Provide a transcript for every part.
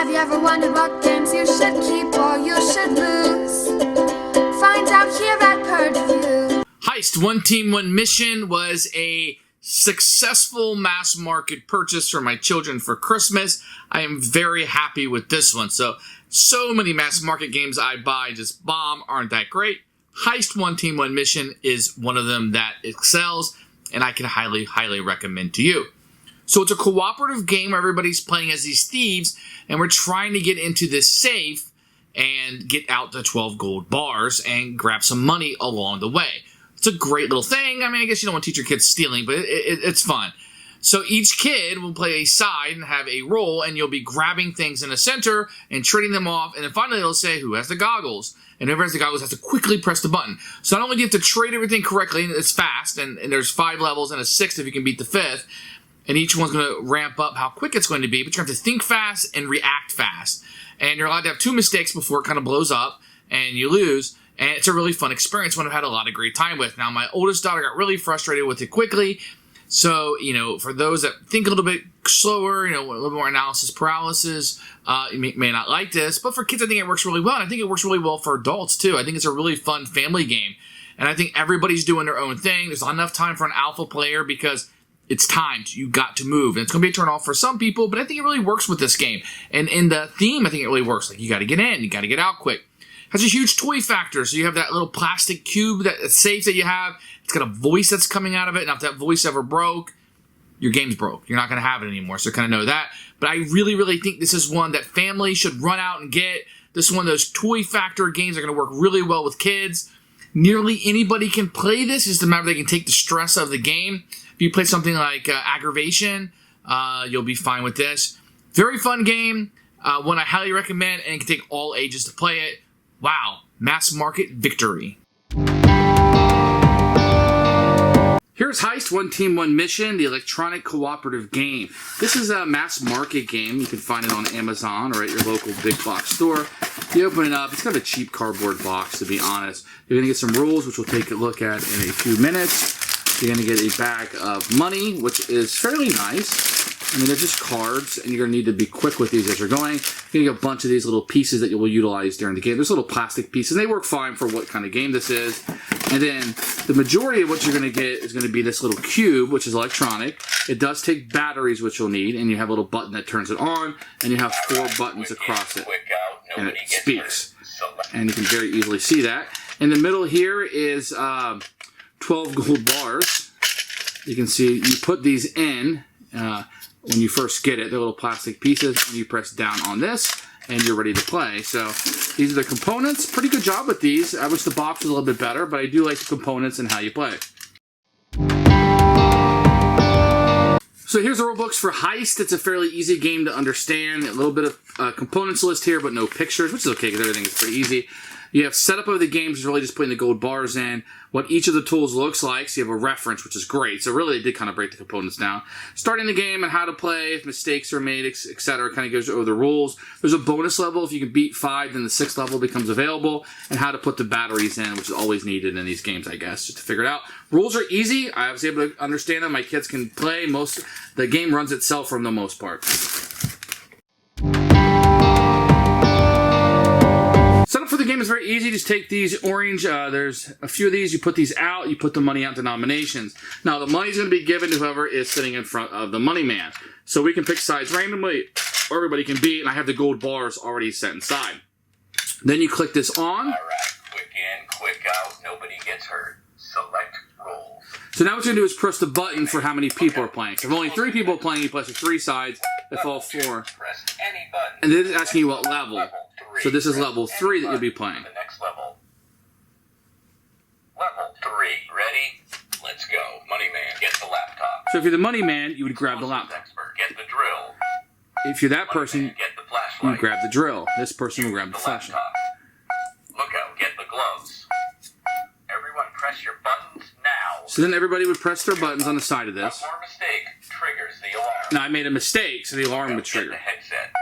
Have you ever wondered what games you should keep or you should lose? Find out here at Purge Reviews. Heist, One Team, One Mission was a successful mass market purchase for my children for Christmas. I am very happy with this one. So many mass market games I buy just bomb, aren't that great. Heist, One Team, One Mission is one of them that excels, and I can highly recommend to you. So it's a cooperative game where everybody's playing as these thieves, and we're trying to get into this safe and get out the 12 gold bars and grab some money along the way. It's a great little thing. I mean, I guess you don't want to teach your kids stealing, but it's fun. So each kid will play a side and have a role, and you'll be grabbing things in the center and trading them off, and then finally it'll say who has the goggles. And whoever has the goggles has to quickly press the button. So not only do you have to trade everything correctly, and it's fast, and there's 5 levels and a 6th if you can beat the 5th, and each one's going to ramp up how quick it's going to be, but you have to think fast and react fast. And you're allowed to have 2 mistakes before it kind of blows up, and you lose. And it's a really fun experience, one I've had a lot of great time with. Now, my oldest daughter got really frustrated with it quickly. So, for those that think a little bit slower, a little more analysis paralysis, you may not like this. But for kids, I think it works really well. And I think it works really well for adults, too. I think it's a really fun family game. And I think everybody's doing their own thing. There's not enough time for an alpha player because it's timed. You got to move. And it's going to be a turn off for some people, but I think it really works with this game. And in the theme, I think it really works. Like, you got to get in. You got to get out quick. Has a huge toy factor. So you have that little plastic cube, that safe that you have. It's got a voice that's coming out of it. And if that voice ever broke, your game's broke. You're not going to have it anymore. So kind of know that. But I really think this is one that families should run out and get. This is one of those toy factor games that are going to work really well with kids. Nearly anybody can play this. It's just a matter of they can take the stress of the game. If you play something like Aggravation, you'll be fine with this. Very fun game. One I highly recommend, and it can take all ages to play it. Wow, mass market victory. Here's Heist, One Team, One Mission, the electronic cooperative game. This is a mass market game. You can find it on Amazon or at your local big box store. You open it up. It's kind of a cheap cardboard box, to be honest. You're going to get some rules, which we'll take a look at in a few minutes. You're going to get a bag of money, which is fairly nice. I mean, they're just cards, and you're going to need to be quick with these as you're going. You're going to get a bunch of these little pieces that you will utilize during the game. There's little plastic pieces, and they work fine for what kind of game this is. And then the majority of what you're going to get is going to be this little cube, which is electronic. It does take batteries, which you'll need, and you have a little button that turns it on, and you have 4 buttons across it, and it speaks. And you can very easily see that. In the middle here is 12 gold bars. You can see you put these in when you first get it. They're little plastic pieces, and you press down on this, and you're ready to play. So these are the components. Pretty good job with these. I wish the box was a little bit better, but I do like the components and how you play. So here's the rule books for Heist. It's a fairly easy game to understand. A little bit of components list here, but no pictures, which is okay because everything is pretty easy. You have setup of the game, which is really just putting the gold bars in, what each of the tools looks like, so you have a reference, which is great. So really, they did kind of break the components down. Starting the game and how to play, if mistakes are made, etc. Kind of goes over the rules. There's a bonus level. If you can beat 5, then the 6th level becomes available, and how to put the batteries in, which is always needed in these games, I guess, just to figure it out. Rules are easy. I was able to understand them. My kids can play. The game runs itself for the most part. Setup for the game is very easy. Just take these orange, there's a few of these, you put these out, you put the money out to nominations. Now, the money's going to be given to whoever is sitting in front of the money man. So we can pick sides randomly, or everybody can beat, and I have the gold bars already set inside. Then you click this on. All right, quick in, quick out, nobody gets hurt. Select roles. So now what you're going to do is press the button for how many people are playing. So if only 3 people are playing, you press the 3 sides. If all 4. Press any button. And then it's asking you what level. So this is level 3 that you'll be playing. The next level. Level 3. Ready? Let's go. Money man, get the laptop. So if you're the money man, you would grab the laptop. Expert, get the drill. If you're that person, get the flashlight. you grab the drill. This person will grab the flashlight. Look out, get the gloves. Everyone press your buttons now. So then everybody would press their buttons on the side of this. One more mistake triggers the alarm. Now I made a mistake, so the alarm would trigger. Get the headset.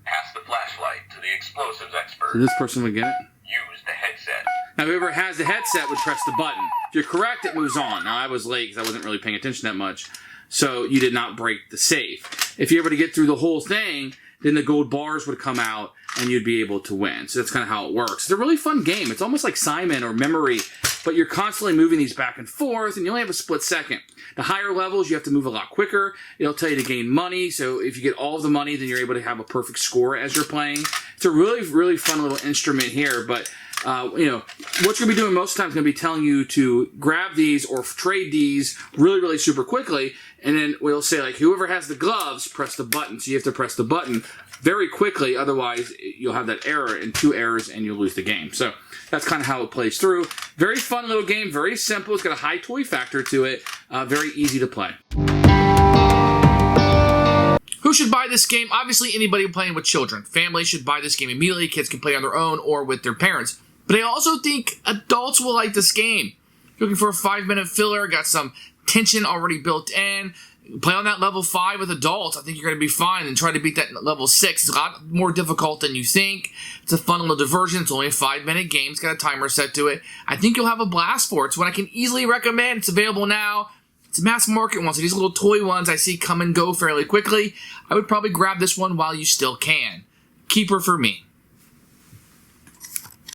Pass the flashlight to the explosives expert. So this person would get it. Use the headset. Now whoever has the headset would press the button. If you're correct, it moves on. Now I was late because I wasn't really paying attention that much. So you did not break the safe. If you're able to get through the whole thing, then the gold bars would come out and you'd be able to win. So that's kind of how it works. It's a really fun game. It's almost like Simon or Memory, but you're constantly moving these back and forth, and you only have a split second. The higher levels, you have to move a lot quicker. It'll tell you to gain money, so if you get all of the money, then you're able to have a perfect score as you're playing. It's a really, really fun little instrument here, but what you're going to be doing most of the time is going to be telling you to grab these or trade these really, really super quickly, and then we'll say, like, whoever has the gloves, press the button. So you have to press the button very quickly, otherwise you'll have that error and 2 errors and you'll lose the game. So that's kind of how it plays through. Very fun little game, very simple. It's got a high toy factor to it, very easy to play. Who should buy this game? Obviously, anybody playing with children. Families should buy this game immediately. Kids can play on their own or with their parents. But I also think adults will like this game. If you're looking for a 5-minute filler, got some tension already built in. Play on that level 5 with adults. I think you're going to be fine. And try to beat that level 6. It's a lot more difficult than you think. It's a fun little diversion. It's only a 5-minute game. It's got a timer set to it. I think you'll have a blast for it. It's what I can easily recommend. It's available now. It's a mass market one, so these little toy ones I see come and go fairly quickly. I would probably grab this one while you still can. Keeper for me.